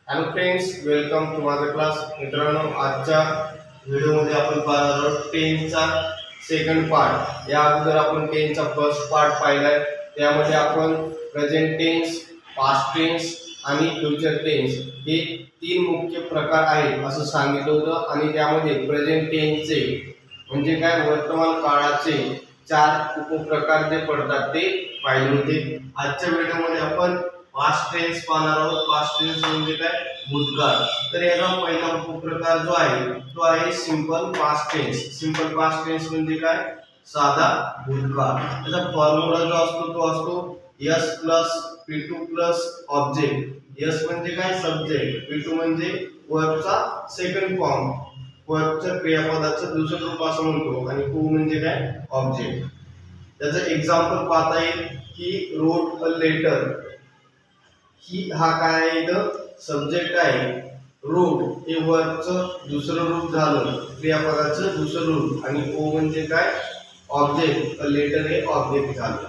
Hello friends, welcome to माझा class. मित्रांनो, आजच्या व्हिडिओमध्ये आपण पाहणार आहोत 10 चा सेकंड पार्ट. या अगोदर आपण 10 चा फर्स्ट पार्ट पाहिलाय. त्यामध्ये आपण प्रेझेंट टेन्स, पास्ट टेन्स आणि फ्युचर टेन्स हे तीन मुख्य प्रकार आहेत असं सांगितलं होतं. आणि त्यामध्ये प्रेझेंट टेन्सचे म्हणजे काय, वर्तमान काळाचे चार उपप्रकार जे पडतात ते पाहिले होते. आजच्या व्हिडिओमध्ये आपण पास्ट टेन्स पाहणार आहोत. पास्ट टेन्स म्हणजे काय, भूतकाळ. तर याचा पहिला उपप्रकार जो आहे तो आहे simple past tense. Simple past tense म्हणजे काय, साधा भूतकाळ. त्याचा फॉर्म्युला जो असतो तो असतो s plus p2 plus object. s म्हणजे काय, सब्जेक्ट. p2 म्हणजे वर्बचा सेकंड फॉर्म, वर्बच्या क्रियापदाचं दुसरं रूप असं म्हणतो. आणि o म्हणजे काय, ऑब्जेक्ट. त्याचं एक्झाम्पल पाहता येईल की रोट अ लेटर. ही हा काय आहे, इथं सब्जेक्ट आहे. रोट हे वर्बचं दुसरं रूप झालं, क्रियापदाचं दुसरं रूप. आणि ओ म्हणजे काय, ऑब्जेक्ट. लेटर हे ऑब्जेक्ट झालं.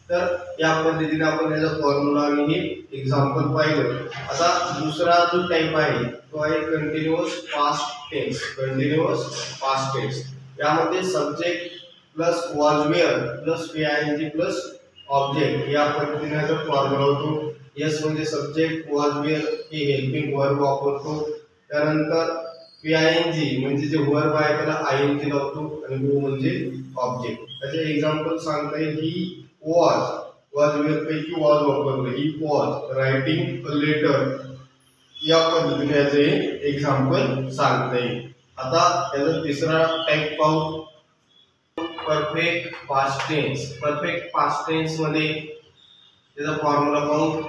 तर या पद्धतीने आपण याचा फॉर्म्युला आणि हे एक्झाम्पल पाहिलं. आता दुसरा जो टाइप आहे तो आहे continuous past tense. Continuous past tense यामध्ये subject plus was were plus ing plus object या पद्धतीने याचा फॉर्म्युला होतो. यस म्हणजे सब्जेक्ट, वॉज वेअर हे हेल्पिंग वर्ब वापरतो. त्यानंतर ping म्हणजे जे वर्ब आहे त्याला ing लावतो. आणि ओ म्हणजे ऑब्जेक्ट. त्याचे एक्झाम्पल सांगता येईल. ही वॉज वेअर पैकी वॉज वापरलं. He was writing a letter. या पद्धतीने याचे एक्झाम्पल सांगता येईल. आता याचा तिसरा टाइप पाहू, perfect past tense. Perfect past tense मध्ये त्याचा फॉर्म्युला पाहू,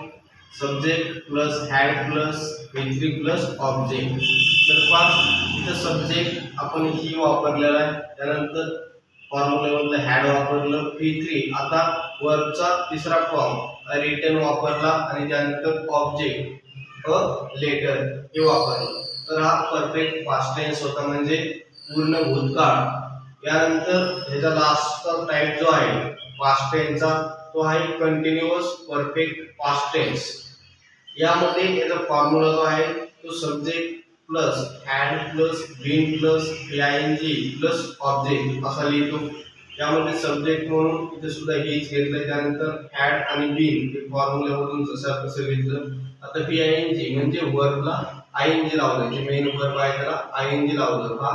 subject plus had plus v3 plus object. तर पहा, इथं सब्जेक्ट आपण ही वापरलेला आहे. त्यानंतर फॉर्म्युल्यामधलं हॅड वापरलं, v3. आता वर्बचा तिसरा फॉर्म रिटन वापरला. आणि त्यानंतर ऑब्जेक्ट अ लेटर हे वापरलं. तर हा परफेक्ट पास्ट टेन्स होता, म्हणजे पूर्ण भूतकाळ. यानंतर ह्याचा लास्टचा टाइप जो आहे पास्ट टेन्सचा तो आहे कंटिन्युअस परफेक्ट पास्ट टेन्स. यामध्ये याचा फॉर्म्युला जो आहे तो subject plus had plus been plus ping plus object असा लिहितो. यामध्ये सब्जेक्ट म्हणून इथे सुद्धा हेच घेतलं. त्यानंतर हॅड आणि बीन हे फॉर्म्युल्यामधून जसं कसं घेतलं. आता ping म्हणजे वर्बला ing लावलं, जे मेन वर्ब आहे त्याला ing लावलं. हा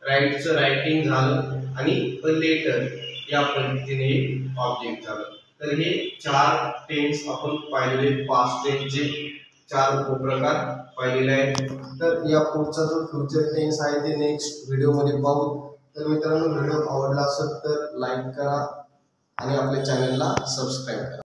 राईटचं रायटिंग झालं. आणि लेटर या पद्धतीने ऑब्जेक्ट झालं. तर हे चार टेन्स आपण पाहिलेले, पास्ट टेन्सचे चार उपप्रकार पाहिलेले आहेत. तर या पुढचा जो फ्युचर टेन्स आहे ते नेक्स्ट व्हिडिओमध्ये पाहू. तर मित्रांनो, व्हिडिओ आवडला असेल तर लाईक करा आणि आपल्या चॅनलला सबस्क्राईब करा.